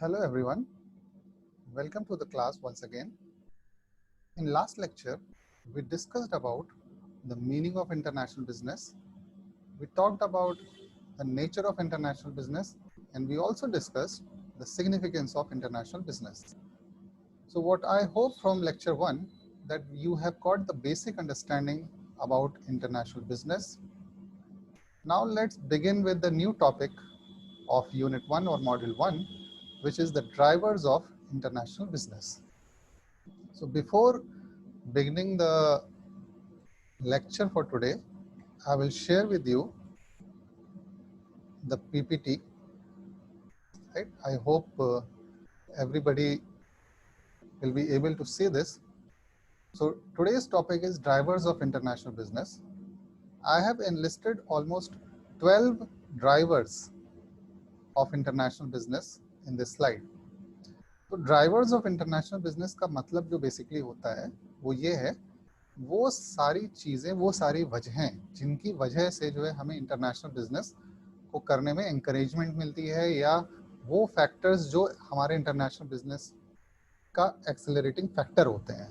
Hello everyone, welcome to the class once again. In last lecture, we discussed about the meaning of international business. We talked about the nature of international business and we also discussed the significance of international business. So what I hope from lecture 1 that you have got the basic understanding about international business. Now let's begin with the new topic of Unit 1 or Module 1, which is the drivers of international business. So before beginning the lecture for today, I will share with you the PPT. Right? I hope everybody will be able to see this. So today's topic is drivers of international business. I have enlisted almost 12 drivers of international business in this slide. तो drivers of international business का मतलब जो basically होता है वो ये है, वो सारी चीज़ें, वो सारी वजहें जिनकी वजह से जो है हमें इंटरनेशनल बिजनेस को करने में एंकरेजमेंट मिलती है, या वो फैक्टर्स जो हमारे इंटरनेशनल बिजनेस का एक्सेलरेटिंग फैक्टर होते हैं,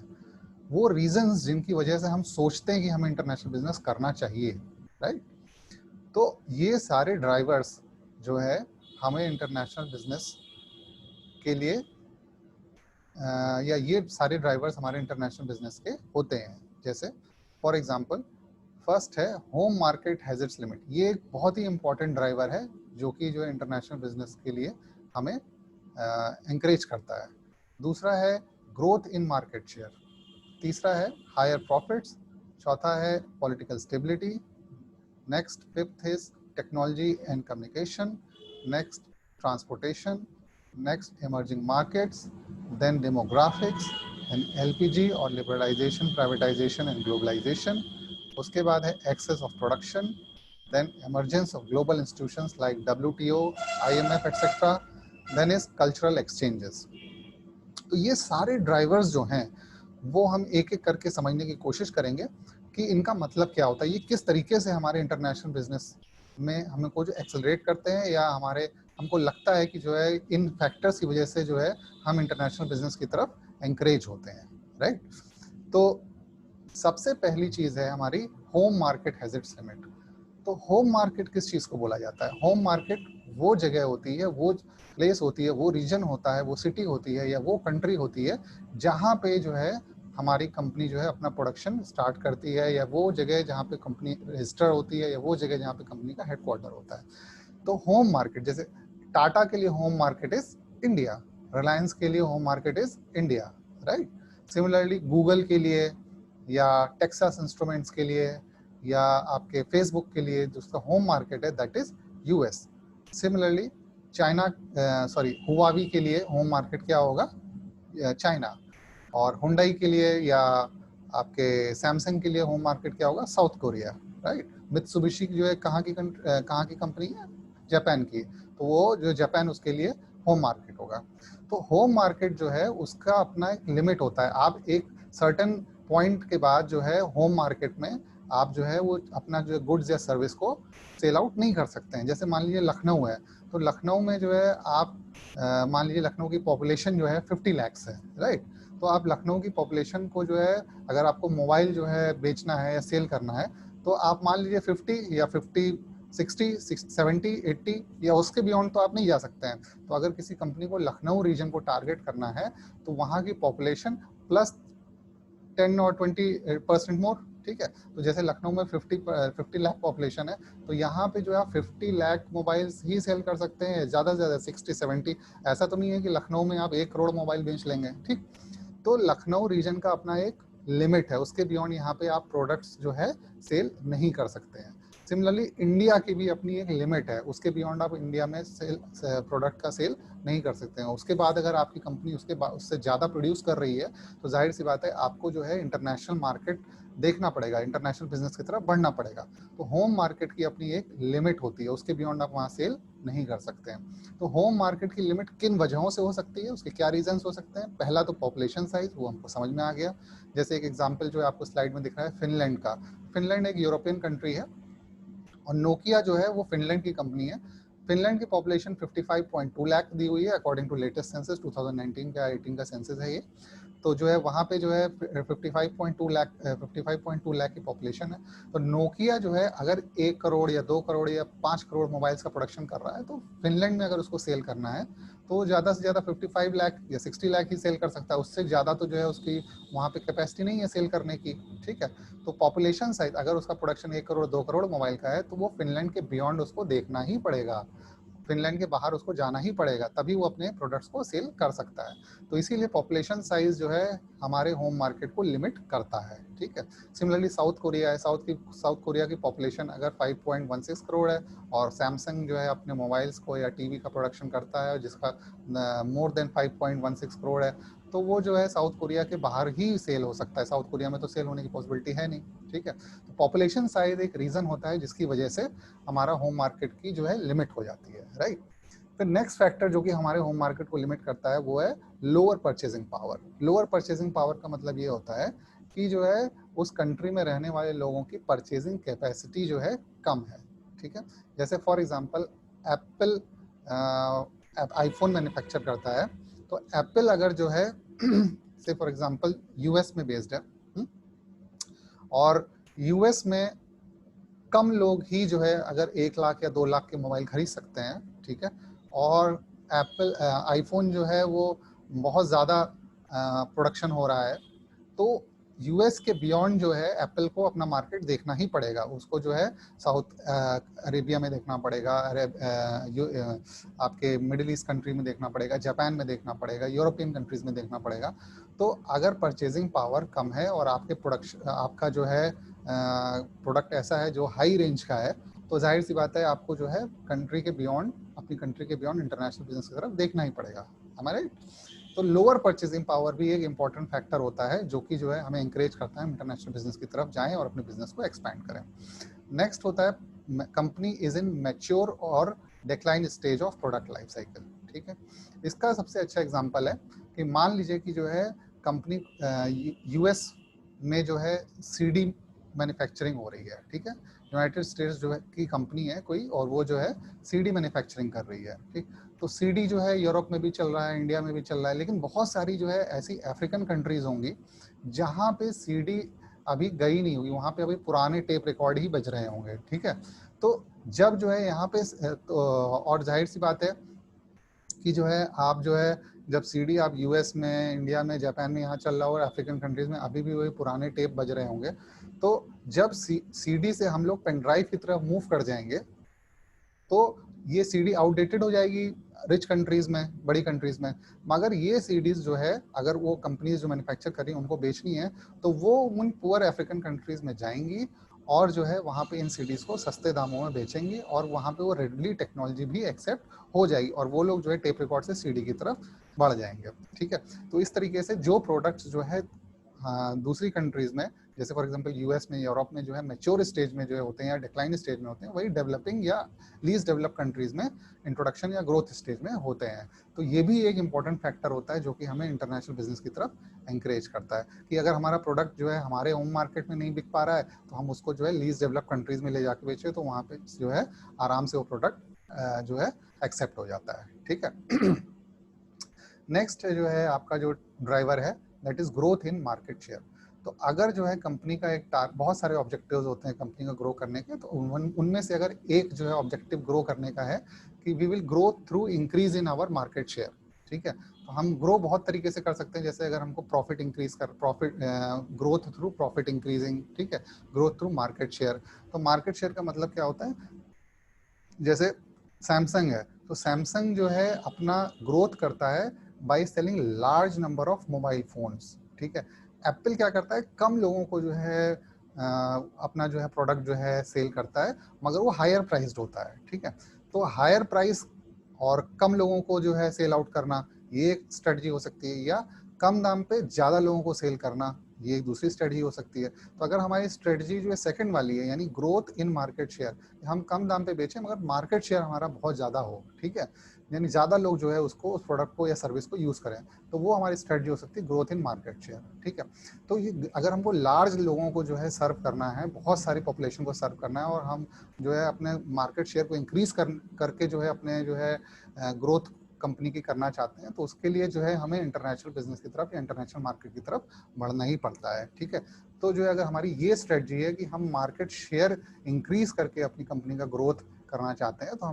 वो रीजंस जिनकी वजह से हम सोचते हैं कि हमें इंटरनेशनल बिजनेस करना चाहिए, राइट। तो ये सारे ड्राइवर्स जो है हमें इंटरनेशनल बिजनेस के लिए या ये सारे ड्राइवर्स हमारे इंटरनेशनल बिजनेस के होते हैं। जैसे फॉर एग्जांपल फर्स्ट है होम मार्केट हैजर्ड्स लिमिट। ये एक बहुत ही इंपॉर्टेंट ड्राइवर है जो कि जो है इंटरनेशनल बिजनेस के लिए हमें encourage करता है। दूसरा है ग्रोथ इन मार्केट शेयर। तीसरा है हायर प्रॉफिट्स। चौथा है political stability. Next fifth is technology and communication. Next transportation. Next emerging markets, then demographics and LPG और liberalization, privatization and globalization. उसके बाद है access of production, then emergence of global institutions like WTO, IMF etc. then is cultural exchanges. तो ये सारे drivers जो हैं वो हम एक एक करके समझने की कोशिश करेंगे कि इनका मतलब क्या होता है, ये किस तरीके से हमारे इंटरनेशनल बिजनेस में हमको जो एक्सेलरेट करते हैं, या हमारे हमको लगता है कि जो है इन फैक्टर्स की वजह से जो है हम इंटरनेशनल बिजनेस की तरफ एंकरेज होते हैं, राइट। तो सबसे पहली चीज़ है हमारी होम मार्केट हैजर्ड्स लिमिट। तो होम मार्केट किस चीज़ को बोला जाता है? होम मार्केट वो जगह होती है, वो प्लेस होती है, वो रीजन होता है, वो सिटी होती है या वो कंट्री होती है जहाँ पे जो है हमारी कंपनी जो है अपना प्रोडक्शन स्टार्ट करती है, या वो जगह जहाँ पे कंपनी रजिस्टर होती है, या वो जगह जहाँ पे कंपनी का हेडक्वार्टर होता है। तो होम मार्केट, जैसे टाटा के लिए home market is India, Reliance के लिए home market is India, right. Similarly Google के लिए या टेक्सास इंस्ट्रूमेंट्स के लिए या आपके फेसबुक के लिए जो उसका होम मार्केट है that is US. Similarly China Huawei के लिए होम मार्केट क्या होगा? चाइना। और हुंडई के लिए या आपके सैमसंग के लिए होम मार्केट क्या होगा? South Korea, right. मित्सुबिशी जो है कहाँ की कंपनी है? जापान की, तो वो जो जापान उसके लिए होम मार्केट होगा। तो होम मार्केट जो है उसका अपना एक लिमिट होता है। आप एक सर्टेन पॉइंट के बाद जो है होम मार्केट में आप जो है वो अपना जो गुड्स या सर्विस को सेल आउट नहीं कर सकते हैं। जैसे मान लीजिए लखनऊ है, तो लखनऊ में जो है आप मान लीजिए लखनऊ की पॉपुलेशन जो है 50 लाख है, राइट। तो आप लखनऊ की पॉपुलेशन को जो है अगर आपको मोबाइल जो है बेचना है या सेल करना है, तो आप मान लीजिए 50 या 50 60 70 80 या उसके बियॉन्ड तो आप नहीं जा सकते हैं। तो अगर किसी कंपनी को लखनऊ रीजन को टारगेट करना है तो वहाँ की पॉपुलेशन प्लस 10 और 20% मोर, ठीक है। तो जैसे लखनऊ में 50 लाख पॉपुलेशन है, तो यहाँ पे जो है 50 लाख मोबाइल्स ही सेल कर सकते हैं, ज़्यादा से ज़्यादा 60 70। ऐसा तो नहीं है कि लखनऊ में आप 1 करोड़ मोबाइल बेच लेंगे, ठीक। तो लखनऊ रीजन का अपना एक लिमिट है, उसके बियॉन्ड यहाँ पे आप प्रोडक्ट्स जो है सेल नहीं कर सकते हैं। सिमिलरली इंडिया की भी अपनी एक लिमिट है, उसके बियॉन्ड आप इंडिया में सेल प्रोडक्ट का सेल नहीं कर सकते हैं। उसके बाद अगर आपकी कंपनी उससे ज़्यादा प्रोड्यूस कर रही है तो जाहिर सी बात है आपको जो है इंटरनेशनल मार्केट देखना पड़ेगा, इंटरनेशनल बिजनेस की तरफ बढ़ना पड़ेगा। तो होम मार्केट की अपनी एक लिमिट होती है, उसके बियॉन्ड आप वहाँ सेल नहीं कर सकते हैं। तो होम मार्केट की लिमिट किन वजहों से हो सकती है, उसके क्या रीजंस हो सकते हैं? पहला तो पॉपुलेशन साइज, वो हमको समझ में आ गया। जैसे एक एग्जांपल जो है आपको स्लाइड में दिख रहा है फिनलैंड का। फिनलैंड एक यूरोपियन कंट्री है और नोकिया जो है वो फिनलैंड की कंपनी है। फिनलैंड की पॉपुलेशन 55.2 लाख दी हुई है अकॉर्डिंग टू लेटेस्ट सेंसस 2019 का 18 का सेंसस है ये। तो जो है वहाँ पे जो है 55.2 लाख की पॉपुलेशन है। तो नोकिया जो है अगर 1 करोड़ या 2 करोड़ या 5 करोड़ मोबाइल्स का प्रोडक्शन कर रहा है, तो फिनलैंड में अगर उसको सेल करना है तो ज़्यादा से ज़्यादा 55 लाख या 60 लाख ही सेल कर सकता है। उससे ज़्यादा तो जो है उसकी वहाँ पे कैपेसिटी नहीं है सेल करने की, ठीक है। तो पॉपुलेशन साइज अगर उसका प्रोडक्शन 1 करोड़ 2 करोड़ मोबाइल का है, तो वो फिनलैंड के बियॉन्ड उसको देखना ही पड़ेगा, फिनलैंड के बाहर उसको जाना ही पड़ेगा, तभी वो अपने प्रोडक्ट्स को सेल कर सकता है। तो इसीलिए पॉपुलेशन साइज जो है हमारे होम मार्केट को लिमिट करता है, ठीक है। सिमिलरली साउथ कोरिया है, साउथ कोरिया की पॉपुलेशन अगर 5.16 करोड़ है और सैमसंग जो है अपने मोबाइल्स को या टीवी का प्रोडक्शन करता है जिसका मोर देन 5.16 करोड़ है, तो वो जो है साउथ कोरिया के बाहर ही सेल हो सकता है। साउथ कोरिया में तो सेल होने की पॉसिबिलिटी है नहीं, ठीक है। तो पॉपुलेशन साइज एक रीजन होता है जिसकी वजह से हमारा होम मार्केट की जो है लिमिट हो जाती है, राइट। फिर नेक्स्ट फैक्टर जो कि हमारे होम मार्केट को लिमिट करता है वो है lower purchasing power. Lower purchasing power का मतलब ये होता है कि जो है उस कंट्री में रहने वाले लोगों की परचेजिंग कैपेसिटी जो है कम है, ठीक है। जैसे for example Apple iPhone manufacture करता है, तो एप्पल अगर जो है से फॉर एग्जांपल यूएस में बेस्ड है, और यूएस में कम लोग ही जो है अगर 1 लाख या 2 लाख के मोबाइल खरीद सकते हैं, ठीक है। और एप्पल आईफोन जो है वो बहुत ज़्यादा प्रोडक्शन हो रहा है, तो यूएस के बियॉन्ड जो है एप्पल को अपना मार्केट देखना ही पड़ेगा। उसको जो है साउथ अरेबिया में देखना पड़ेगा, आपके मिडिल ईस्ट कंट्री में देखना पड़ेगा, जापान में देखना पड़ेगा, यूरोपियन कंट्रीज में देखना पड़ेगा। तो अगर परचेजिंग पावर कम है और आपके प्रोडक्शन आपका जो है प्रोडक्ट ऐसा है जो हाई रेंज का है, तो जाहिर सी बात है आपको जो है कंट्री के बियॉन्ड, अपनी कंट्री के बियॉन्ड इंटरनेशनल बिजनेस की तरफ देखना ही पड़ेगा, हमारे। तो लोअर परचेजिंग पावर भी एक इंपॉर्टेंट फैक्टर होता है जो कि जो है हमें इंकरेज करता है इंटरनेशनल बिजनेस की तरफ जाएं और अपने बिजनेस को एक्सपैंड करें। नेक्स्ट होता है कंपनी इज इन मैच्योर और decline stage of product life cycle, ठीक है। इसका सबसे अच्छा एग्जांपल है कि मान लीजिए कि जो है कंपनी यूएस में जो है सीडी मैन्युफैक्चरिंग हो रही है, ठीक है। यूनाइटेड स्टेट्स जो है की कंपनी है कोई, और वो जो है सीडी मैन्युफैक्चरिंग कर रही है, ठीक। तो सीडी जो है यूरोप में भी चल रहा है, इंडिया में भी चल रहा है, लेकिन बहुत सारी जो है ऐसी अफ्रीकन कंट्रीज होंगी जहाँ पे सीडी अभी गई नहीं हुई, वहाँ पे अभी पुराने टेप रिकॉर्ड ही बज रहे होंगे, ठीक है। तो जब जो है यहाँ पे तो, और जाहिर सी बात है कि जो है आप जो है जब सीडी आप यूएस में, इंडिया में, जापान में यहाँ चल रहा हो और अफ्रीकन कंट्रीज में अभी भी वही पुराने टेप बज रहे होंगे, तो जब सीडी से हम लोग पेन ड्राइव की तरफ मूव कर जाएंगे तो ये सीडी आउटडेटेड हो जाएगी रिच कंट्रीज में, बड़ी कंट्रीज में। मगर ये सीडीज जो है अगर वो कंपनीज जो मैन्युफैक्चर कर रही हैं उनको बेचनी है, तो वो उन पुअर अफ्रीकन कंट्रीज में जाएंगी और जो है वहाँ पे इन सीडीज को सस्ते दामों में बेचेंगी और वहाँ पे वो रेडली टेक्नोलॉजी भी एक्सेप्ट हो जाएगी और वो लोग जो है टेप रिकॉर्ड से सीडी की तरफ बढ़ जाएंगे, ठीक है। तो इस तरीके से जो प्रोडक्ट्स जो है दूसरी कंट्रीज में, जैसे फॉर एग्जांपल यूएस में, यूरोप में जो है मैच्योर स्टेज में जो है होते हैं या डिक्लाइन स्टेज में होते हैं, वही डेवलपिंग या लीस्ट डेवलप कंट्रीज में इंट्रोडक्शन या ग्रोथ स्टेज में होते हैं। तो ये भी एक इंपॉर्टेंट फैक्टर होता है जो कि हमें इंटरनेशनल बिजनेस की तरफ एंकरेज करता है कि अगर हमारा प्रोडक्ट जो है हमारे होम मार्केट में नहीं बिक पा रहा है, तो हम उसको जो है लीस्ट डेवलप कंट्रीज में ले जाके बेचे, तो वहाँ पे जो है आराम से वो प्रोडक्ट जो है एक्सेप्ट हो जाता है, ठीक है। नेक्स्ट जो है आपका जो ड्राइवर है that is growth in market share. तो अगर जो है कंपनी का एक बहुत सारे ऑब्जेक्टिव्स होते हैं कंपनी का ग्रो करने के, तो उनमें से अगर एक जो है ऑब्जेक्टिव ग्रो करने का है कि we will grow through increase in our market share, ठीक है। तो हम ग्रो बहुत तरीके से कर सकते हैं, जैसे अगर हमको profit growth through profit increasing, ठीक है, ग्रोथ थ्रू मार्केट शेयर। तो मार्केट शेयर का मतलब क्या होता है, जैसे सैमसंग है, तो सैमसंग जो है अपना ग्रोथ करता है by selling large number of mobile phones, ठीक है। एप्पल क्या करता है, कम लोगों को जो है अपना जो है प्रोडक्ट जो है सेल करता है, मगर वो हायर प्राइस्ड होता है, ठीक है। तो हायर प्राइस और कम लोगों को जो है सेल आउट करना, ये एक स्ट्रेटजी हो सकती है, या कम दाम पे ज्यादा लोगों को सेल करना, ये एक दूसरी स्ट्रेटजी हो सकती है। तो अगर हमारी स्ट्रेटजी जो है सेकंड वाली है, यानी ग्रोथ इन मार्केट शेयर, हम कम दाम पे बेचें मगर मार्केट शेयर हमारा बहुत ज़्यादा हो, ठीक है, यानी ज़्यादा लोग जो है उसको, उस प्रोडक्ट को या सर्विस को यूज़ करें, तो वो हमारी स्ट्रेटजी हो सकती है ग्रोथ इन मार्केट शेयर, ठीक है। तो ये अगर हमको लार्ज लोगों को जो है सर्व करना है, बहुत सारी पॉपुलेशन को सर्व करना है, और हम जो है अपने मार्केट शेयर को इंक्रीज करके जो है अपने जो है ग्रोथ कंपनी की करना चाहते हैं, तो उसके लिए जो है हमें इंटरनेशनल बिजनेस की तरफ या इंटरनेशनल मार्केट की तरफ बढ़ना ही पड़ता है, ठीक है। तो जो है अगर हमारी ये स्ट्रेटजी है कि हम मार्केट शेयर इंक्रीज करके अपनी कंपनी का ग्रोथ करना चाहते हैं, तो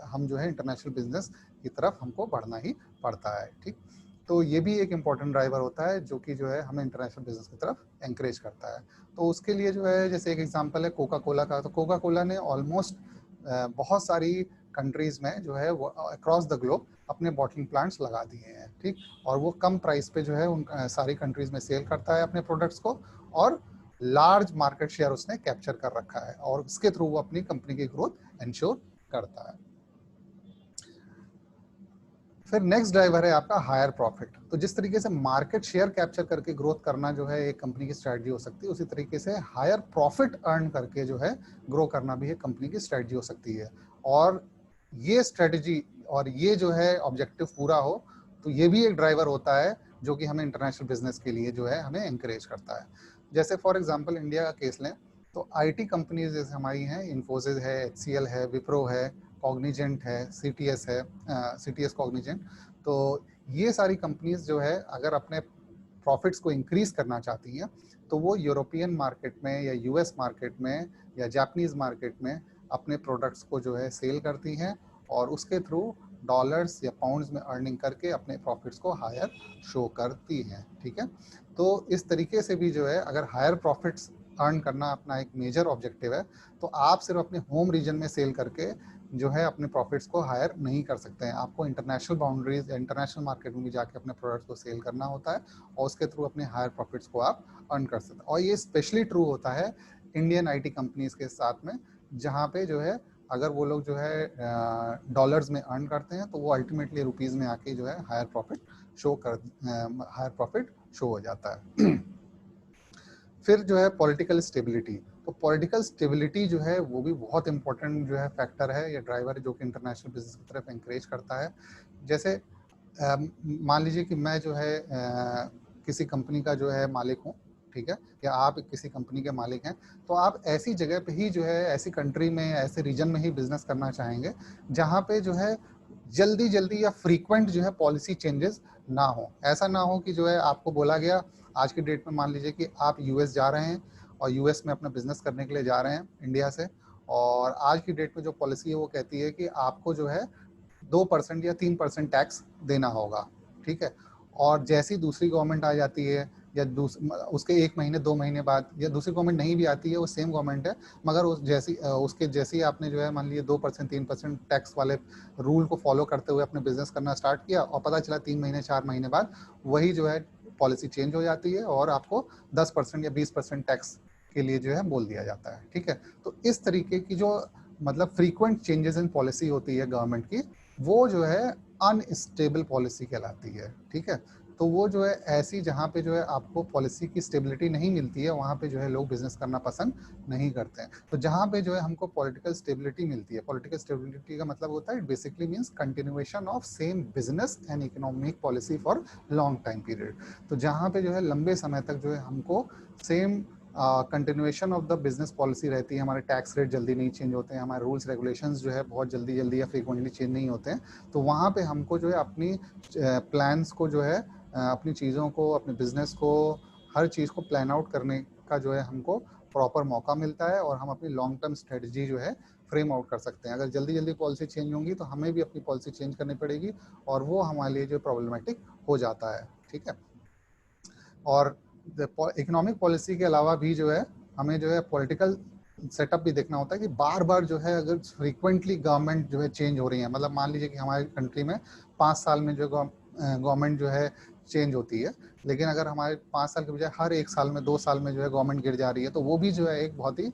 हम जो है इंटरनेशनल बिजनेस की तरफ हमको बढ़ना ही पड़ता है, ठीक। तो ये भी एक इम्पॉर्टेंट ड्राइवर होता है जो कि जो है हमें इंटरनेशनल बिजनेस की तरफ एंकरेज करता है। तो उसके लिए जो है, जैसे एक एग्जांपल है कोका कोला का, तो कोका कोला ने ऑलमोस्ट बहुत सारी कंट्रीज में जो है वो अक्रॉस द ग्लोब अपने बॉटलिंग प्लांट्स लगा दिए हैं, ठीक। और वो कम प्राइस पे जो है उन सारी कंट्रीज में सेल करता है अपने प्रोडक्ट्स को, और लार्ज मार्केट शेयर उसने कैप्चर कर रखा है, और इसके थ्रू वो अपनी कंपनी की ग्रोथ इंश्योर करता है। फिर नेक्स्ट ड्राइवर है आपका हायर प्रॉफिट। तो जिस तरीके से मार्केट शेयर कैप्चर करके ग्रोथ करना जो है एक कंपनी की स्ट्रेटजी हो सकती है, उसी तरीके से हायर प्रॉफिट अर्न करके जो है ग्रो करना भी एक कंपनी की स्ट्रेटजी हो सकती है। और ये स्ट्रेटजी और ये जो है ऑब्जेक्टिव पूरा हो, तो ये भी एक ड्राइवर होता है जो कि हमें इंटरनेशनल बिजनेस के लिए जो है हमें एंकरेज करता है। जैसे फॉर एग्जाम्पल इंडिया का केस लें, तो IT कंपनीज जैसे हमारी हैं, इन्फोसिस है, HCL है, विप्रो है, कॉग्निजेंट है, CTS है, CTS कॉग्निजेंट। तो ये सारी कंपनीज जो है अगर अपने प्रॉफिट्स को इंक्रीज करना चाहती हैं, तो वो यूरोपियन मार्केट में या US मार्केट में या जापानीज मार्केट में अपने प्रोडक्ट्स को जो है सेल करती हैं, और उसके थ्रू डॉलर्स या पाउंड्स में अर्निंग करके अपने प्रॉफिट्स को हायर शो करती हैं, ठीक है। तो इस तरीके से भी जो है अगर हायर प्रॉफिट्स अर्न करना अपना एक मेजर ऑब्जेक्टिव है, तो आप सिर्फ अपने होम रीजन में सेल करके जो है अपने प्रॉफिट्स को हायर नहीं कर सकते हैं। आपको इंटरनेशनल बाउंड्रीज या इंटरनेशनल मार्केट में भी जाके अपने प्रोडक्ट्स को सेल करना होता है, और उसके थ्रू अपने हायर प्रॉफिट्स को आप अर्न कर सकते हैं। और ये स्पेशली ट्रू होता है इंडियन IT कंपनीज के साथ में, जहाँ पे जो है अगर वो लोग जो है डॉलर्स में अर्न करते हैं, तो वो अल्टीमेटली रुपीज में आके जो है हायर प्रॉफिट शो हो जाता है। फिर जो है पॉलिटिकल स्टेबिलिटी। तो पॉलिटिकल स्टेबिलिटी जो है वो भी बहुत इंपॉर्टेंट जो है फैक्टर है या ड्राइवर है जो कि इंटरनेशनल बिजनेस की तरफ एंकरेज करता है। जैसे मान लीजिए कि मैं जो है किसी कंपनी का जो है मालिक हूँ, ठीक है, या आप किसी कंपनी के मालिक हैं, तो आप ऐसी जगह पे ही जो है, ऐसी कंट्री में, ऐसे रीजन में ही बिजनेस करना चाहेंगे जहाँ पे जो है जल्दी जल्दी या फ्रीक्वेंट जो है पॉलिसी चेंजेस ना हो। ऐसा ना हो कि जो है आपको बोला गया आज की डेट में, मान लीजिए कि आप US जा रहे हैं और US में अपना बिजनेस करने के लिए जा रहे हैं इंडिया से, और आज की डेट में जो पॉलिसी है वो कहती है कि आपको जो है 2% या 3% टैक्स देना होगा, ठीक है। और जैसी दूसरी गवर्नमेंट आ जाती है या उसके 1 महीने 2 महीने बाद, या दूसरी गवर्नमेंट नहीं भी आती है, वो सेम गवर्नमेंट है, मगर उसके जैसी आपने जो है मान लीजिए 2% 3% टैक्स वाले रूल को फॉलो करते हुए अपने बिजनेस करना स्टार्ट किया, और पता चला 3 महीने 4 महीने बाद वही जो है पॉलिसी चेंज हो जाती है और आपको 10% या 20% टैक्स के लिए जो है बोल दिया जाता है, ठीक है। तो इस तरीके की जो मतलब फ्रीक्वेंट चेंजेस इन पॉलिसी होती है गवर्नमेंट की, वो जो है अनस्टेबल पॉलिसी कहलाती है, ठीक है। तो वो जो है ऐसी जहाँ पे जो है आपको पॉलिसी की स्टेबिलिटी नहीं मिलती है, वहाँ पे जो है लोग बिजनेस करना पसंद नहीं करते हैं। तो जहाँ पे जो है हमको पॉलिटिकल स्टेबिलिटी मिलती है, पॉलिटिकल स्टेबिलिटी का मतलब होता है, it basically means continuation of same business and economic policy for long time period. तो जहाँ पे जो है लंबे समय तक जो है हमको same continuation of the business policy रहती है, हमारे टैक्स रेट जल्दी नहीं चेंज होते हैं, हमारे रूल्स रेगुलेशंस जो है बहुत जल्दी जल्दी या फ्रीक्वेंटली चेंज नहीं होते हैं। तो वहाँ पे हमको जो है अपनी प्लान्स को जो है अपनी चीज़ों को, अपने बिजनेस को, हर चीज़ को प्लान आउट करने का जो है हमको प्रॉपर मौका मिलता है, और हम अपनी लॉन्ग टर्म स्ट्रेटजी जो है फ्रेम आउट कर सकते हैं। अगर जल्दी जल्दी पॉलिसी चेंज होंगी तो हमें भी अपनी पॉलिसी चेंज करनी पड़ेगी, और वो हमारे लिए जो प्रॉब्लमेटिक हो जाता है, ठीक है। और इकोनॉमिक पॉलिसी के अलावा भी जो है हमें जो है पॉलिटिकल सेटअप भी देखना होता है कि बार बार जो है अगर फ्रीक्वेंटली गवर्नमेंट जो है चेंज हो रही है, मतलब मान लीजिए कि हमारी कंट्री में 5 साल में जो गवर्नमेंट जो है चेंज होती है, लेकिन अगर हमारे 5 साल के बजाय हर 1 साल में 2 साल में जो है गवर्नमेंट गिर जा रही है, तो वो भी जो है एक बहुत ही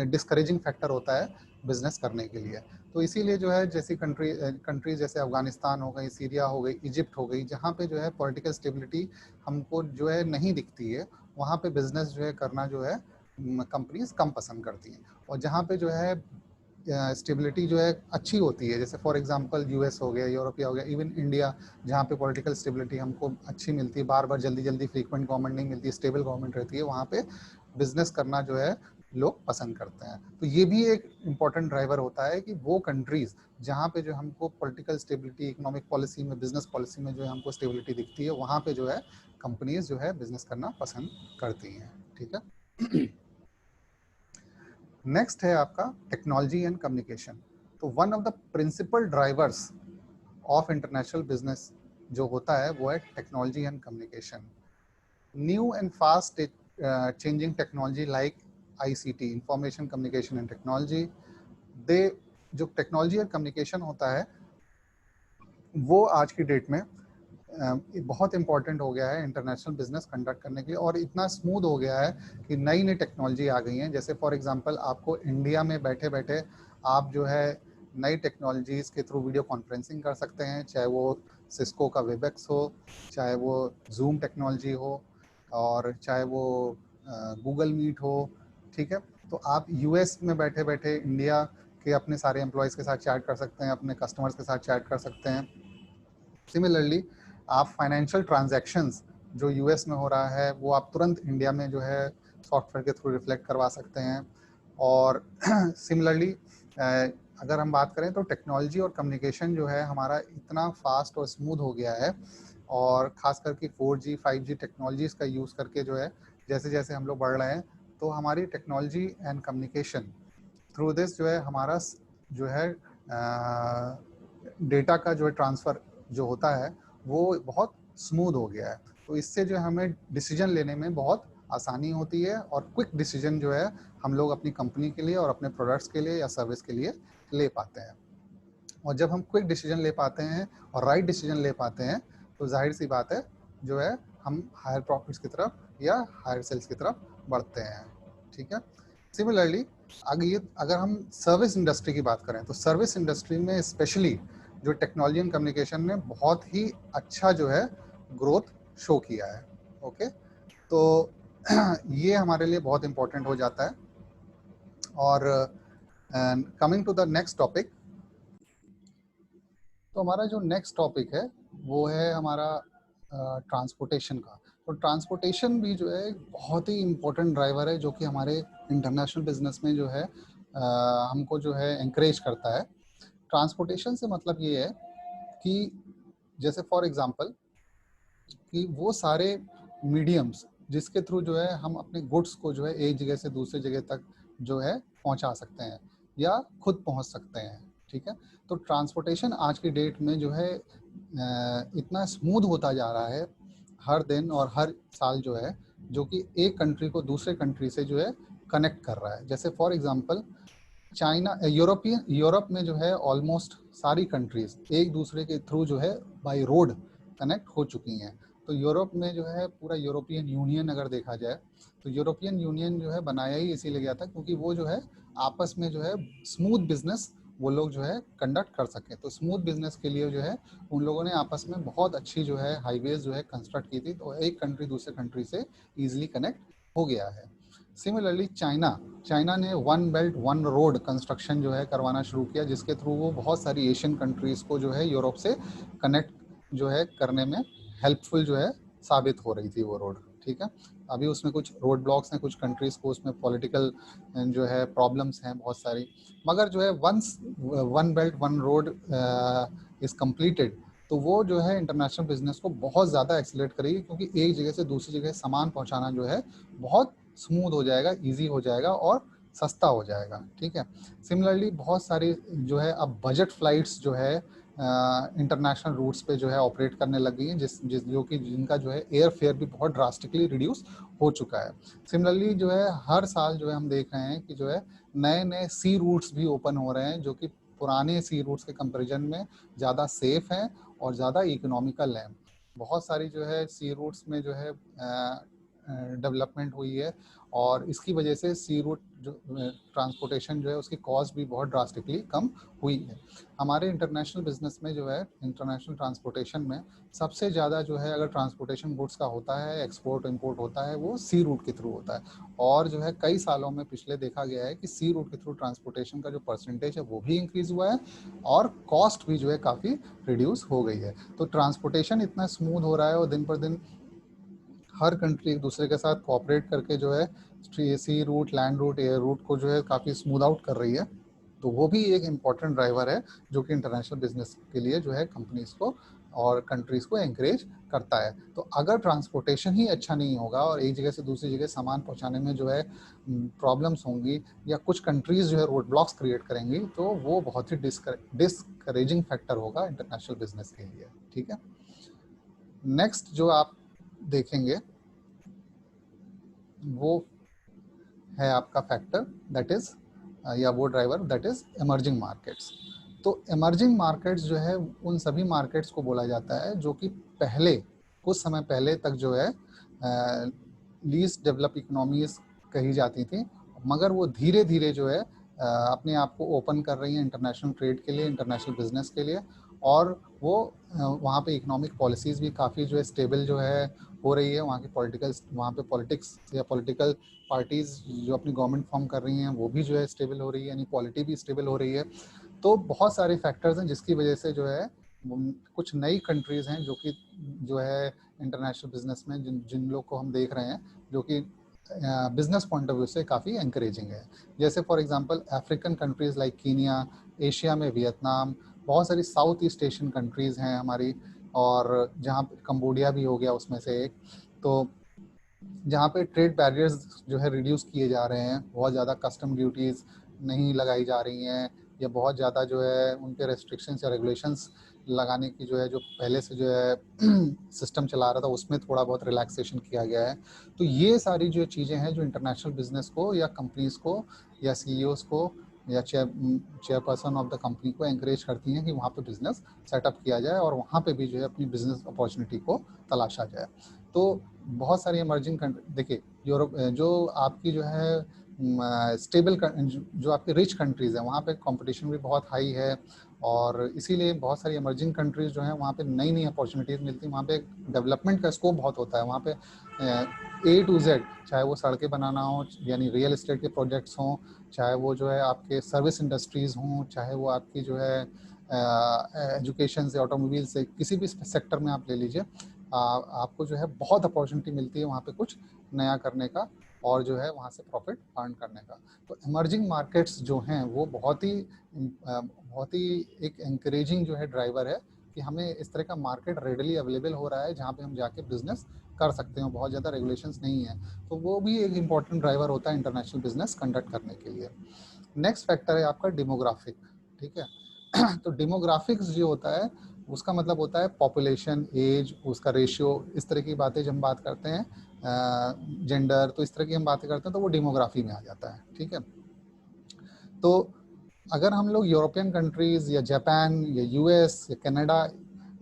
डिस्करेजिंग फैक्टर होता है बिजनेस करने के लिए। तो इसीलिए जो है जैसी कंट्री जैसे अफगानिस्तान हो गई, सीरिया हो गई, इजिप्ट हो गई, जहाँ पे जो है पॉलिटिकल स्टेबिलिटी हमको जो है नहीं दिखती है, वहाँ पे बिजनेस जो है करना जो है कंपनीज कम पसंद करती हैं। और जहाँ पे जो है स्टेबिलिटी जो है अच्छी होती है, जैसे फॉर एग्जांपल यूएस हो गया, यूरोपिया हो गया, इवन इंडिया, जहाँ पे पॉलिटिकल स्टेबिलिटी हमको अच्छी मिलती है, बार बार जल्दी जल्दी फ्रीक्वेंट गवर्नमेंट नहीं मिलती, स्टेबल गवर्नमेंट रहती है, वहाँ पे बिजनेस करना जो है लोग पसंद करते हैं। तो ये भी एक इम्पॉर्टेंट ड्राइवर होता है कि वो कंट्रीज जहाँ पे जो हमको पॉलिटिकल स्टेबिलिटी, इकोनॉमिक पॉलिसी में, बिजनेस पॉलिसी में जो है हमको स्टेबिलिटी दिखती है, वहाँ पे जो है कंपनीज जो है बिजनेस करना पसंद करती हैं। ठीक है। नेक्स्ट है आपका टेक्नोलॉजी एंड कम्युनिकेशन। तो one of the principal drivers of international business जो होता है वो है technology and communication. New and fast changing technology like ICT, information communication and technology, they जो टेक्नोलॉजी और कम्युनिकेशन होता है वो आज की डेट में बहुत इंपॉर्टेंट हो गया है इंटरनेशनल बिजनेस कंडक्ट करने के लिए, और इतना स्मूथ हो गया है कि नई नई टेक्नोलॉजी आ गई हैं। जैसे फॉर एग्जांपल आपको इंडिया में बैठे बैठे आप जो है नई टेक्नोलॉजीज़ के थ्रू वीडियो कॉन्फ्रेंसिंग कर सकते हैं, चाहे वो सिस्को का वेबएक्स हो, चाहे वो जूम टेक्नोलॉजी हो, और चाहे वो गूगल मीट हो। ठीक है, तो आप यूएस में बैठे बैठे इंडिया के अपने सारे एम्प्लॉयज़ के साथ चैट कर सकते हैं, अपने कस्टमर्स के साथ चैट कर सकते हैं। सिमिलरली आप फाइनेंशियल ट्रांजैक्शंस जो यूएस में हो रहा है वो आप तुरंत इंडिया में जो है सॉफ्टवेयर के थ्रू रिफ्लेक्ट करवा सकते हैं। और सिमिलरली अगर हम बात करें तो टेक्नोलॉजी और कम्युनिकेशन जो है हमारा इतना फास्ट और स्मूथ हो गया है, और ख़ास करके 4G 5G टेक्नोलॉजीज़ का यूज़ करके जो है जैसे जैसे हम लोग बढ़ रहे हैं, तो हमारी technology and communication through this जो है हमारा जो है डेटा का जो है ट्रांसफ़र जो होता है वो बहुत स्मूथ हो गया है। तो इससे जो हमें डिसीजन लेने में बहुत आसानी होती है, और क्विक डिसीजन जो है हम लोग अपनी कंपनी के लिए और अपने प्रोडक्ट्स के लिए या सर्विस के लिए ले पाते हैं। और जब हम क्विक डिसीजन ले पाते हैं और राइट डिसीजन ले पाते हैं, तो जाहिर सी बात है जो है हम हायर प्रॉफिट्स की तरफ या हायर सेल्स की तरफ बढ़ते हैं। ठीक है। सिमिलरली अगर हम सर्विस इंडस्ट्री की बात करें, तो सर्विस इंडस्ट्री में स्पेशली जो टेक्नोलॉजी एंड कम्युनिकेशन ने बहुत ही अच्छा जो है ग्रोथ शो किया है। ओके, तो ये हमारे लिए बहुत इंपॉर्टेंट हो जाता है। और coming to the next topic, तो हमारा जो नेक्स्ट टॉपिक है वो है हमारा ट्रांसपोर्टेशन का। तो ट्रांसपोर्टेशन भी जो है एक बहुत ही इम्पोर्टेंट ड्राइवर है, जो कि हमारे इंटरनेशनल बिजनेस में जो है हमको जो है encourage करता है। ट्रांसपोर्टेशन से मतलब ये है कि जैसे फॉर एग्जांपल कि वो सारे मीडियम्स जिसके थ्रू जो है हम अपने गुड्स को जो है एक जगह से दूसरी जगह तक जो है पहुंचा सकते हैं या खुद पहुंच सकते हैं। ठीक है, तो ट्रांसपोर्टेशन आज की डेट में जो है इतना स्मूथ होता जा रहा है हर दिन और हर साल जो है, जो कि एक कंट्री को दूसरे कंट्री से जो है कनेक्ट कर रहा है। जैसे फॉर एग्जांपल चाइना, यूरोप में जो है ऑलमोस्ट सारी कंट्रीज एक दूसरे के थ्रू जो है बाय रोड कनेक्ट हो चुकी हैं। तो यूरोप में जो है पूरा यूरोपियन यूनियन अगर देखा जाए, तो यूरोपियन यूनियन जो है बनाया ही इसीलिए गया था क्योंकि वो जो है आपस में जो है स्मूथ बिजनेस वो लोग जो है कंडक्ट कर सकें। तो स्मूथ बिजनेस के लिए जो है उन लोगों ने आपस में बहुत अच्छी जो है हाईवेज जो है कंस्ट्रक्ट की थी, तो एक कंट्री दूसरे कंट्री से ईजिली कनेक्ट हो गया है। सिमिलरली चाइना ने one belt one road construction जो है करवाना शुरू किया, जिसके थ्रू वो बहुत सारी एशियन कंट्रीज़ को जो है यूरोप से कनेक्ट जो है करने में हेल्पफुल जो है साबित हो रही थी वो रोड। ठीक है, अभी उसमें कुछ रोड ब्लॉक्स हैं, कुछ कंट्रीज़ को उसमें पॉलिटिकल जो है प्रॉब्लम्स हैं बहुत सारी, मगर जो है once one belt one road is completed, तो वो जो है इंटरनेशनल बिजनेस को बहुत ज़्यादा एक्सीलरेट करेगी, क्योंकि एक जगह से दूसरी जगह सामान पहुंचाना जो है बहुत स्मूथ हो जाएगा, इजी हो जाएगा और सस्ता हो जाएगा। ठीक है, सिमिलरली बहुत सारी जो है अब बजट फ्लाइट्स जो है इंटरनेशनल रूट्स पे जो है ऑपरेट करने लग गई हैं, जिस जो कि जिनका जो है एयर फेयर भी बहुत ड्रास्टिकली रिड्यूस हो चुका है। सिमिलरली जो है हर साल जो है हम देख रहे हैं कि जो है नए नए सी रूट्स भी ओपन हो रहे हैं, जो कि पुराने सी रूट्स के कंपेरिजन में ज़्यादा सेफ हैं और ज़्यादा इकोनॉमिकल हैं। बहुत सारी जो है सी रूट्स में जो है डेवलपमेंट हुई है, और इसकी वजह से सी रूट जो ट्रांसपोर्टेशन जो है उसकी कॉस्ट भी बहुत ड्रास्टिकली कम हुई है। हमारे इंटरनेशनल बिजनेस में जो है, इंटरनेशनल ट्रांसपोर्टेशन में सबसे ज़्यादा जो है अगर ट्रांसपोर्टेशन गुड्स का होता है, एक्सपोर्ट इम्पोर्ट होता है, वो सी रूट के थ्रू होता है। और जो है कई सालों में पिछले देखा गया है कि सी रूट के थ्रू ट्रांसपोर्टेशन का जो परसेंटेज है वो भी इंक्रीज हुआ है और कॉस्ट भी जो है काफ़ी रिड्यूस हो गई है। तो ट्रांसपोर्टेशन इतना स्मूथ हो रहा है और दिन पर दिन हर कंट्री एक दूसरे के साथ कोऑपरेट करके जो है sea route, land route, air route को जो है काफ़ी स्मूथ आउट कर रही है। तो वो भी एक इम्पॉर्टेंट ड्राइवर है जो कि इंटरनेशनल बिजनेस के लिए जो है कंपनीज को और कंट्रीज को एंकरेज करता है। तो अगर ट्रांसपोर्टेशन ही अच्छा नहीं होगा और एक जगह से दूसरी जगह सामान पहुंचाने में जो है प्रॉब्लम्स होंगी या कुछ कंट्रीज जो है रोड ब्लॉक्स क्रिएट करेंगी, तो वो बहुत ही डिस्करेजिंग फैक्टर होगा इंटरनेशनल बिजनेस के लिए। ठीक है, नेक्स्ट जो आप देखेंगे वो है आपका फैक्टर दैट इज या वो driver that is emerging markets. तो इमर्जिंग मार्केट्स जो है उन सभी मार्केट्स को बोला जाता है जो कि पहले, कुछ समय पहले तक जो है लीस्ट डेवलप इकोनॉमीज कही जाती थी, मगर वो धीरे धीरे जो है अपने आप को ओपन कर रही हैं इंटरनेशनल ट्रेड के लिए, इंटरनेशनल बिजनेस के लिए। और वो वहाँ पे इकोनॉमिक पॉलिसीज़ भी काफ़ी जो है स्टेबल जो है हो रही है। वहाँ पे पॉलिटिक्स या पॉलिटिकल पार्टीज़ जो अपनी गवर्नमेंट फॉर्म कर रही हैं वो भी जो है स्टेबल हो रही है, यानी पॉलिटी भी स्टेबल हो रही है। तो बहुत सारे फैक्टर्स हैं जिसकी वजह से जो है कुछ नई कंट्रीज़ हैं जो कि जो है इंटरनेशनल बिजनेस में जिन लोग को हम देख रहे हैं जो कि बिजनेस पॉइंट ऑफ व्यू से काफ़ी एंकरेजिंग है। जैसे for example African countries like Kenya, Asia में वियतनाम, बहुत सारी साउथ ईस्ट एशियन कंट्रीज़ हैं हमारी, और जहाँ कंबोडिया भी हो गया उसमें से एक। तो जहाँ पे ट्रेड बैरियर्स जो है रिड्यूस किए जा रहे हैं, बहुत ज़्यादा कस्टम ड्यूटीज़ नहीं लगाई जा रही हैं, या बहुत ज़्यादा जो है उन पे रेस्ट्रिक्शंस या रेगुलेशंस लगाने की जो है जो पहले से जो है सिस्टम चला रहा था उसमें थोड़ा बहुत रिलैक्सेशन किया गया है। तो ये सारी जो चीज़ें हैं जो इंटरनेशनल बिजनेस को या कंपनीज़ को या सीईओज़ को या चेयरपर्सन ऑफ द कंपनी को एंकरेज करती हैं कि वहाँ पे बिजनेस सेटअप किया जाए और वहाँ पे भी जो है अपनी बिजनेस अपॉर्चुनिटी को तलाशा जाए। तो बहुत सारी इमर्जिंग कंट्री, देखिए यूरोप जो आपकी जो है स्टेबल जो आपकी रिच कंट्रीज़ हैं वहाँ पे कंपटीशन भी बहुत हाई है, और इसीलिए बहुत सारी इमर्जिंग कंट्रीज़ जो हैं वहाँ पे नई नई अपॉर्चुनिटीज़ मिलती हैं। वहाँ पे डेवलपमेंट का स्कोप बहुत होता है। वहाँ पे A to Z, चाहे वो सड़कें बनाना हो यानी रियल एस्टेट के प्रोजेक्ट्स हों, चाहे वो जो है आपके सर्विस इंडस्ट्रीज़ हों, चाहे वो आपकी जो है एजुकेशन से, ऑटोमोबाइल से, किसी भी सेक्टर में आप ले लीजिए, आपको जो है बहुत अपॉर्चुनिटी मिलती है वहाँ पे कुछ नया करने का और जो है वहाँ से प्रॉफिट अर्न करने का। तो इमर्जिंग मार्केट्स जो हैं वो बहुत ही एक एंकरेजिंग जो है ड्राइवर है कि हमें इस तरह का मार्केट रेडली अवेलेबल हो रहा है जहाँ पे हम जाके बिजनेस कर सकते हैं, बहुत ज़्यादा रेगुलेशंस नहीं है। तो वो भी एक इम्पॉर्टेंट ड्राइवर होता है इंटरनेशनल बिजनेस कंडक्ट करने के लिए। नेक्स्ट फैक्टर है आपका डेमोग्राफिक। ठीक है तो डेमोग्राफिक्स जो होता है उसका मतलब होता है पॉपुलेशन, एज, उसका रेशियो, इस तरह की बातें जब हम बात करते हैं, जेंडर, तो इस तरह की हम बातें करते हैं तो वो डेमोग्राफी में आ जाता है। ठीक है, तो अगर हम लोग यूरोपियन कंट्रीज़ या जापान या यूएस या कनाडा,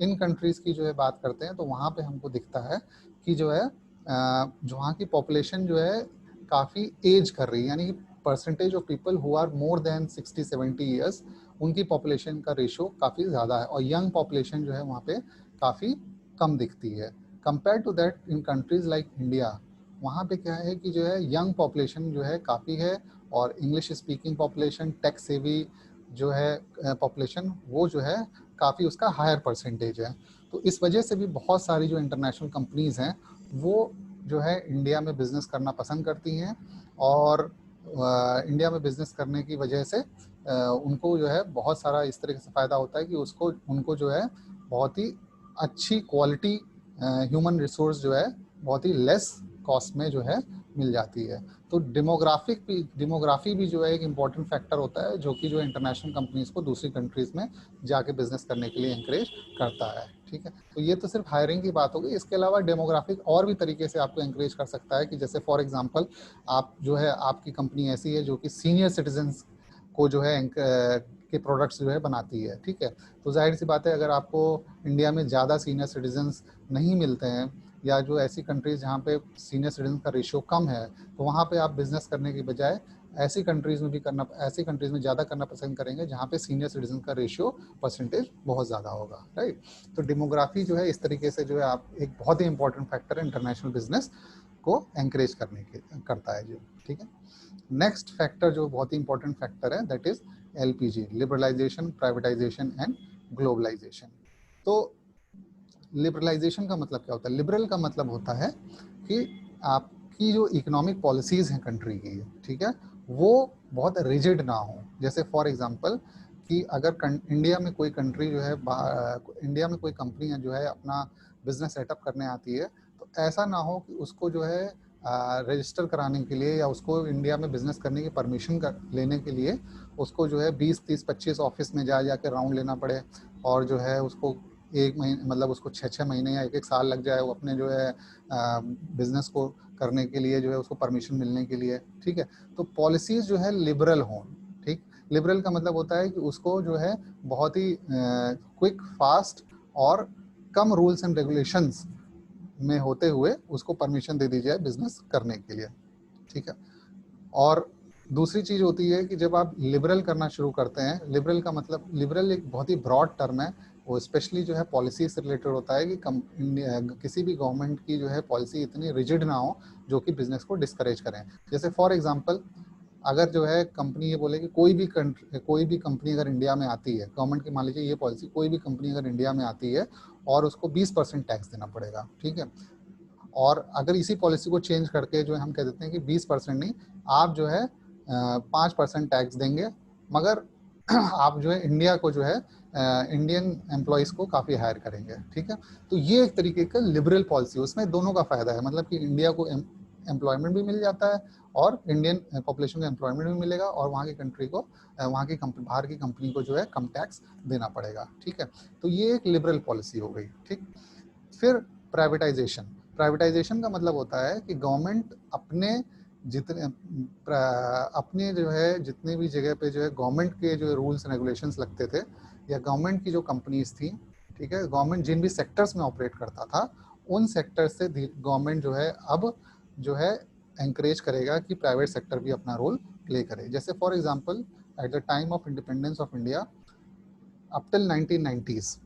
इन कंट्रीज़ की जो है बात करते हैं तो वहाँ पे हमको दिखता है कि जो है जो वहाँ की पॉपुलेशन जो है काफ़ी एज कर रही है, यानी percentage of people who are more than 60-70 years, उनकी पॉपुलेशन का रेशो काफ़ी ज़्यादा है, और यंग पॉपुलेशन जो है वहाँ पे काफ़ी कम दिखती है compare to that in countries like India. वहाँ पे क्या है कि जो है यंग पॉपुलेशन जो है काफ़ी है, और English speaking population, tech savvy जो है पॉपुलेशन, वो जो है काफ़ी उसका हायर परसेंटेज है। तो इस वजह से भी बहुत सारी जो इंटरनेशनल कंपनीज़ हैं वो जो है इंडिया में बिज़नेस करना पसंद करती हैं, और इंडिया में बिज़नेस करने की वजह से उनको जो है बहुत सारा इस तरह से फ़ायदा होता है कि उनको जो है बहुत ही अच्छी क्वालिटी ह्यूमन रिसोर्स जो है बहुत ही लेस कॉस्ट में जो है मिल जाती है। तो डेमोग्राफी भी जो है एक इम्पॉर्टेंट फैक्टर होता है जो कि जो इंटरनेशनल कंपनीज को दूसरी कंट्रीज में जाके बिजनेस करने के लिए इंकरेज करता है। ठीक है, तो ये तो सिर्फ हायरिंग की बात हो गई। इसके अलावा डेमोग्राफिक और भी तरीके से आपको इंकरेज कर सकता है कि जैसे फॉर एग्जांपल आप जो है आपकी कंपनी ऐसी है जो कि सीनियर सिटीजन्स को जो है के प्रोडक्ट्स जो है बनाती है। ठीक है, तो जाहिर सी बात है अगर आपको इंडिया में ज़्यादा सीनियर सिटीजन्स नहीं मिलते हैं या जो ऐसी कंट्रीज जहाँ पे सीनियर सिटीजन का रेशियो कम है, तो वहाँ पे आप बिजनेस करने की बजाय ऐसी कंट्रीज में ज़्यादा करना पसंद करेंगे जहाँ पे सीनियर सिटीजन का रेशियो परसेंटेज बहुत ज़्यादा होगा, राइट। तो डेमोग्राफी जो है इस तरीके से जो है आप एक बहुत ही इंपॉर्टेंट फैक्टर है इंटरनेशनल बिजनेस को एंकरेज करता है जी, ठीक है। नेक्स्ट फैक्टर जो बहुत ही इंपॉर्टेंट फैक्टर है that is LPG, liberalisation, privatisation and globalisation. तो लिबरलाइजेशन का मतलब क्या होता है? लिबरल का मतलब होता है कि आपकी जो इकोनॉमिक पॉलिसीज हैं कंट्री की, ठीक है, वो बहुत रिजिड ना हो। जैसे फॉर एग्जांपल कि अगर इंडिया में कोई कंट्री जो है, इंडिया में कोई कंपनी जो है अपना बिजनेस सेटअप करने आती है, तो ऐसा ना हो कि उसको जो है रजिस्टर कराने के लिए या उसको इंडिया में बिजनेस करने की परमिशन लेने के लिए उसको जो है 20, 30, 25 ऑफिस में जाके राउंड लेना पड़े, और जो है उसको एक महीने, मतलब उसको 6-6 महीने या 1-1 साल लग जाए वो अपने जो है बिजनेस को करने के लिए, जो है उसको परमिशन मिलने के लिए, ठीक है। तो पॉलिसीज जो है लिबरल हों, ठीक। लिबरल का मतलब होता है कि उसको जो है बहुत ही क्विक, फास्ट और कम रूल्स एंड रेगुलेशंस में होते हुए उसको परमिशन दे दी जाए बिजनेस करने के लिए, ठीक है। और दूसरी चीज होती है कि जब आप लिबरल करना शुरू करते हैं, लिबरल का मतलब, लिबरल एक बहुत ही ब्रॉड टर्म है, वो स्पेशली जो है पॉलिसी से रिलेटेड होता है कि किसी भी गवर्नमेंट की जो है पॉलिसी इतनी रिजिड ना हो जो कि बिजनेस को डिस्करेज करें। जैसे फॉर एग्जांपल, अगर जो है कंपनी ये बोले कि कोई भी कंपनी अगर इंडिया में आती है, गवर्नमेंट की मान लीजिए ये पॉलिसी, कोई भी कंपनी अगर इंडिया में आती है और उसको 20% टैक्स देना पड़ेगा, ठीक है। और अगर इसी पॉलिसी को चेंज करके जो है हम कह देते हैं कि 20% नहीं, आप जो है 5% टैक्स देंगे, मगर आप जो है इंडिया को जो है इंडियन एम्प्लॉयज़ को काफ़ी हायर करेंगे, ठीक है। तो ये एक तरीके का लिबरल पॉलिसी, उसमें दोनों का फायदा है, मतलब कि इंडिया को एम्प्लॉयमेंट भी मिल जाता है और इंडियन पॉपुलेशन को एम्प्लॉयमेंट भी मिलेगा, और वहाँ की कंट्री को, वहाँ की बाहर की कंपनी को जो है कम टैक्स देना पड़ेगा, ठीक है। तो ये एक लिबरल पॉलिसी हो गई, ठीक। फिर प्राइवेटाइजेशन, प्राइवेटाइजेशन का मतलब होता है कि गवर्नमेंट अपने जो है जितने भी जगह पे जो है गवर्नमेंट के जो रूल्स रेगुलेशंस लगते थे, या गवर्नमेंट की जो कंपनीज थी, ठीक है, गवर्नमेंट जिन भी सेक्टर्स में ऑपरेट करता था, उन सेक्टर से गवर्नमेंट जो है अब जो है एंकरेज करेगा कि प्राइवेट सेक्टर भी अपना रोल प्ले करे। जैसे for example, at the time of independence of India up till 1990s,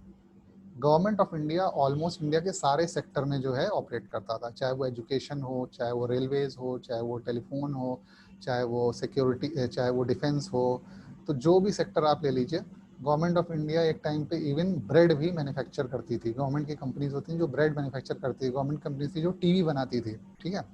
government of India almost India के सारे सेक्टर में जो है ऑपरेट करता था, चाहे वो एजुकेशन हो, चाहे वो रेलवेज हो, चाहे वो टेलीफोन हो, चाहे वो सिक्योरिटी, चाहे वो डिफेंस हो। तो जो भी सेक्टर आप ले लीजिए, गवर्नमेंट ऑफ इंडिया एक टाइम पे इवन ब्रेड भी मैन्युफैक्चर करती थी। गवर्नमेंट की कंपनीज होती हैं जो ब्रेड मैन्युफैक्चर करती है, गवर्नमेंट कंपनीज थी जो टीवी बनाती थी, ठीक है।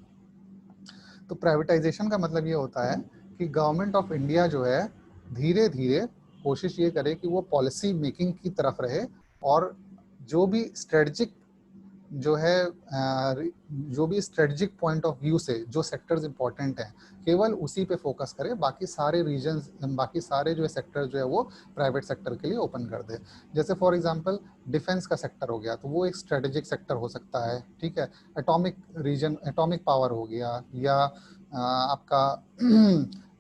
तो प्राइवेटाइजेशन का मतलब ये होता है कि गवर्नमेंट ऑफ इंडिया जो है धीरे धीरे कोशिश ये करे कि वो पॉलिसी मेकिंग की तरफ रहे, और जो भी स्ट्रेटजिक जो है जो भी स्ट्रेटजिक पॉइंट ऑफ व्यू से जो सेक्टर्स इंपॉर्टेंट हैं, केवल उसी पे फोकस करे, बाकी सारे रीजन्स, बाकी सारे जो है सेक्टर जो है वो प्राइवेट सेक्टर के लिए ओपन कर दे। जैसे फॉर एग्जांपल डिफेंस का सेक्टर हो गया, तो वो एक स्ट्रेटेजिक सेक्टर हो सकता है, ठीक है। एटॉमिक पावर हो गया, या आपका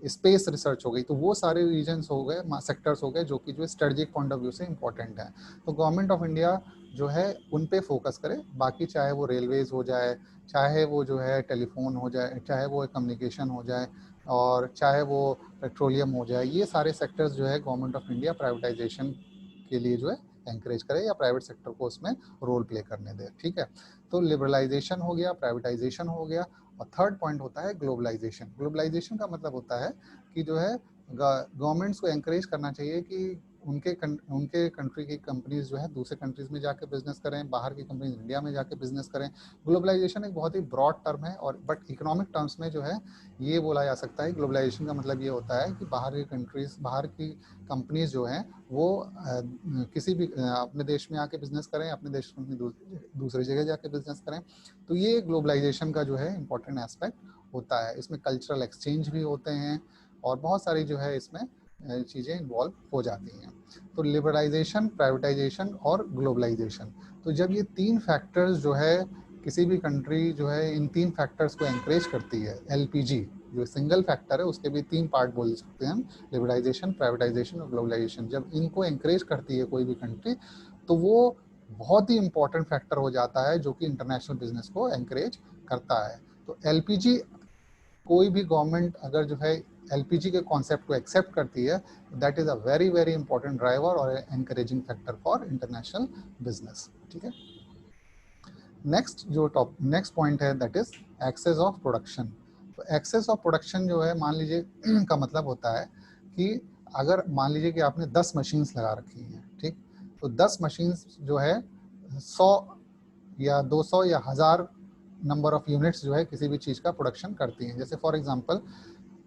स्पेस रिसर्च हो गई, तो वो सारे रीजन्स हो गए, सेक्टर्स हो गए जो कि जो स्ट्रेटजिक पॉइंट ऑफ व्यू से इंपॉर्टेंट है। तो गवर्नमेंट ऑफ इंडिया जो है उन पे फोकस करे, बाकी चाहे वो रेलवेज हो जाए, चाहे वो जो है टेलीफोन हो जाए, चाहे वो कम्युनिकेशन हो जाए, और चाहे वो पेट्रोलियम हो जाए, ये सारे सेक्टर्स जो है गवर्नमेंट ऑफ इंडिया प्राइवेटाइजेशन के लिए जो है एंकरेज करे या प्राइवेट सेक्टर को उसमें रोल प्ले करने दे, ठीक है। तो लिबरलाइजेशन हो गया, प्राइवेटाइजेशन हो गया, और थर्ड पॉइंट होता है ग्लोबलाइजेशन। ग्लोबलाइजेशन का मतलब होता है कि जो है गवर्नमेंट्स को एंकरेज करना चाहिए कि उनके कंट्री की कंपनीज जो है दूसरे कंट्रीज में जाके बिजनेस करें, बाहर की कंपनीज इंडिया में जाके बिजनेस करें। ग्लोबलाइजेशन एक बहुत ही ब्रॉड टर्म है, और बट इकोनॉमिक टर्म्स में जो है ये बोला जा सकता है, ग्लोबलाइजेशन का मतलब ये होता है कि बाहर की कंपनीज जो हैं वो किसी भी अपने देश में आके बिजनेस करें, अपने देश में दूसरी जगह जाके बिजनेस करें। तो ये ग्लोबलाइजेशन का जो है इंपॉर्टेंट एस्पेक्ट होता है। इसमें कल्चरल एक्सचेंज भी होते हैं, और बहुत सारी जो है इसमें चीज़ें इन्वॉल्व हो जाती हैं। तो लिबरलाइजेशन, प्राइवेटाइजेशन और ग्लोबलाइजेशन, तो जब ये तीन फैक्टर्स जो है किसी भी कंट्री जो है इन तीन फैक्टर्स को एंकरेज करती है, LPG जो सिंगल फैक्टर है उसके भी तीन पार्ट बोल सकते हैं हम, लिबरलाइजेशन, प्राइवेटाइजेशन और ग्लोबलाइजेशन, जब इनको एंकरेज करती है कोई भी कंट्री, तो वो बहुत ही इंपॉर्टेंट फैक्टर हो जाता है जो कि इंटरनेशनल बिजनेस को एनकरेज करता है। तो एलपीजी, कोई भी गवर्नमेंट अगर जो है एलपीजी के कॉन्सेप्ट को एक्सेप्ट करती है, that is a very very important driver और encouraging factor for international business. ठीक है। नेक्स्ट पॉइंट है that is access of production. तो एक्सेस ऑफ प्रोडक्शन जो है, मान लीजिए का मतलब होता है कि अगर मान लीजिए कि आपने 10 मशीन्स लगा रखी हैं, ठीक, तो 10 मशीन्स जो है 100 या 200 या 1000 नंबर ऑफ यूनिट्स जो है किसी भी चीज़ का प्रोडक्शन करती हैं। जैसे फॉर एग्जांपल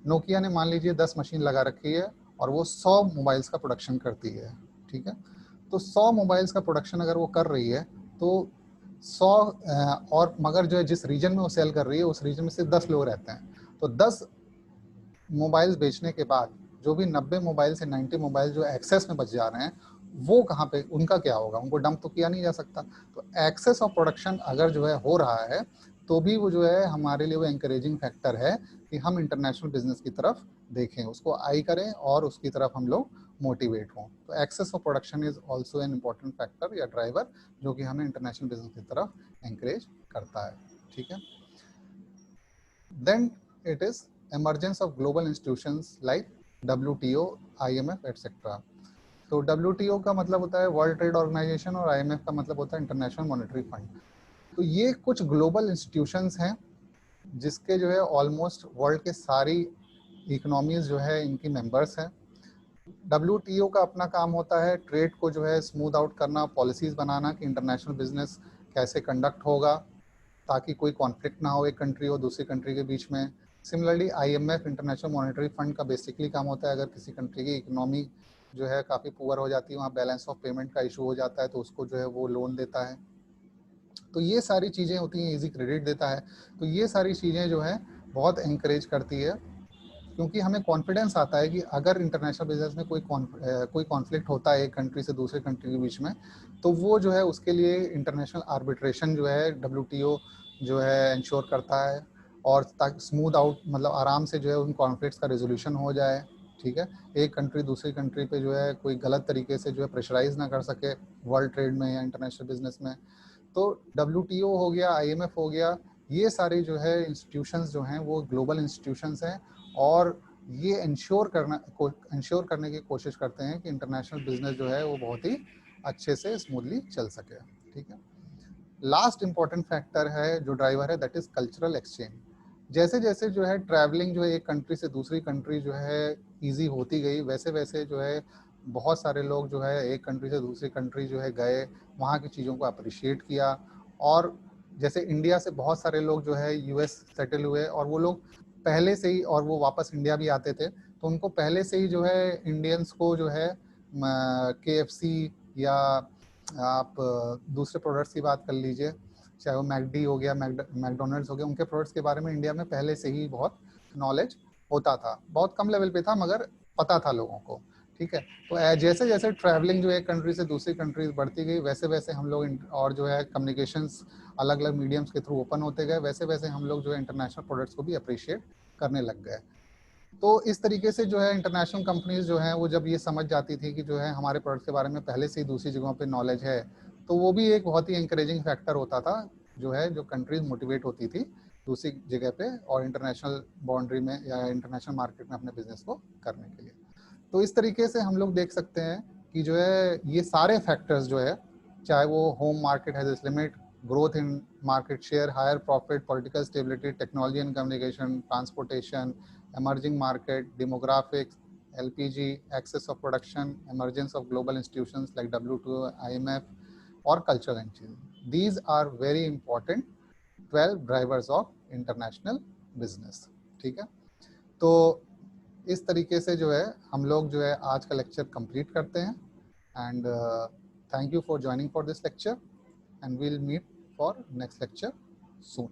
नोकिया ने मान लीजिए 10 मशीन लगा रखी है और वो 100 मोबाइल्स का प्रोडक्शन करती है। ठीक है। तो 100 मोबाइल्स का प्रोडक्शन अगर वो कर रही है तो 100 और मगर जो है जिस रीजन में वो सेल कर रही है उस रीजन में सिर्फ 10 लोग रहते हैं। तो 10 मोबाइल्स बेचने के बाद जो भी 90 मोबाइल से 90 मोबाइल जो एक्सेस में बच जा रहे हैं, वो कहाँ पे, उनका क्या होगा? उनको डंप तो किया नहीं जा सकता। तो एक्सेस ऑफ प्रोडक्शन अगर जो है हो रहा है तो भी वो जो है हमारे लिए वो एनकरेजिंग फैक्टर है कि हम इंटरनेशनल बिजनेस की तरफ देखें, उसको आई करें और उसकी तरफ हम लोग मोटिवेट हों। तो access of production is also an important factor या ड्राइवर जो कि हमें इंटरनेशनल बिजनेस की तरफ एनकरेज करता है। ठीक है। Then it is emergence of global institutions like WTO, IMF, etc. तो WTO का मतलब होता है वर्ल्ड ट्रेड ऑर्गेनाइजेशन और IMF का मतलब होता है इंटरनेशनल मॉनेटरी फंड। तो ये कुछ ग्लोबल इंस्टीट्यूशंस हैं जिसके जो है ऑलमोस्ट वर्ल्ड के सारी इकोनॉमीज जो है इनकी मेंबर्स हैं। WTO का अपना काम होता है ट्रेड को जो है स्मूथ आउट करना, पॉलिसीज बनाना कि इंटरनेशनल बिजनेस कैसे कंडक्ट होगा ताकि कोई कॉन्फ्लिक्ट ना हो एक कंट्री और दूसरी कंट्री के बीच में। Similarly IMF, international monetary fund का बेसिकली काम होता है अगर किसी कंट्री की इकोनॉमी जो है काफ़ी पुअर हो जाती है, वहाँ बैलेंस ऑफ पेमेंट का इशू हो जाता है, तो उसको जो है वो लोन देता है। तो ये सारी चीज़ें होती हैं, इजी क्रेडिट देता है। तो ये सारी चीज़ें जो है बहुत इंकरेज करती है, क्योंकि हमें कॉन्फिडेंस आता है कि अगर इंटरनेशनल बिजनेस में कोई कॉन्फ्लिक्ट होता है एक कंट्री से दूसरे कंट्री के बीच में, तो वो जो है उसके लिए इंटरनेशनल आर्बिट्रेशन जो है WTO जो है इंश्योर करता है, और ताकि स्मूथ आउट मतलब आराम से जो है उन कॉन्फ्लिक्ट्स का रेजोल्यूशन हो जाए। ठीक है। एक कंट्री दूसरी कंट्री पे जो है कोई गलत तरीके से जो है प्रेशराइज ना कर सके वर्ल्ड ट्रेड में या इंटरनेशनल बिजनेस में। तो WTO हो गया, IMF हो गया, ये सारे जो है इंस्टीट्यूशंस जो हैं वो ग्लोबल इंस्टीट्यूशंस हैं और ये इंश्योर करने की कोशिश करते हैं कि इंटरनेशनल बिजनेस जो है वो बहुत ही अच्छे से स्मूथली चल सके। ठीक है। लास्ट इंपॉर्टेंट फैक्टर है जो ड्राइवर है दैट इज कल्चरल एक्सचेंज। जैसे जैसे जो है ट्रैवलिंग जो है एक कंट्री से दूसरी कंट्री जो है इजी होती गई, वैसे वैसे जो है बहुत सारे लोग जो है एक कंट्री से दूसरी कंट्री जो है गए, वहाँ की चीज़ों को अप्रिशिएट किया। और जैसे इंडिया से बहुत सारे लोग जो है US सेटल हुए और वो लोग पहले से ही, और वो वापस इंडिया भी आते थे, तो उनको पहले से ही जो है इंडियंस को जो है KFC या आप दूसरे प्रोडक्ट्स की बात कर लीजिए, चाहे वो मैकडी हो गया, मैकडोनल्ड्स हो गया, उनके प्रोडक्ट्स के बारे में इंडिया में पहले से ही बहुत नॉलेज होता था। बहुत कम लेवल पे था मगर पता था लोगों को। ठीक है। तो जैसे जैसे ट्रैवलिंग जो है एक कंट्री से दूसरी कंट्री बढ़ती गई, वैसे वैसे हम लोग और जो है कम्युनिकेशंस अलग अलग मीडियम्स के थ्रू ओपन होते गए, वैसे वैसे हम लोग जो है इंटरनेशनल प्रोडक्ट्स को भी अप्रिशिएट करने लग गए। तो इस तरीके से जो है इंटरनेशनल कंपनीज जो हैं वो जब ये समझ जाती थी कि जो है हमारे प्रोडक्ट के बारे में पहले से ही दूसरी जगहों पे नॉलेज है, तो वो भी एक बहुत ही इंकरेजिंग फैक्टर होता था जो है, जो कंट्रीज मोटिवेट होती थी दूसरी जगह पे और इंटरनेशनल बाउंड्री में या इंटरनेशनल मार्केट में अपने बिजनेस को करने के लिए। तो इस तरीके से हम लोग देख सकते हैं कि जो है ये सारे फैक्टर्स जो है, चाहे वो home market has its limit, growth in market share, higher profit, political stability, technology and communication, transportation, emerging market, demographics, LPG, access of production, emergence of global institutions like WTO, IMF, or cultural exchange. These are very important 12 drivers of international business. ठीक है। तो इस तरीके से जो है हम लोग जो है आज का लेक्चर कंप्लीट करते हैं। And thank you for joining for this lecture and we'll meet for next lecture soon.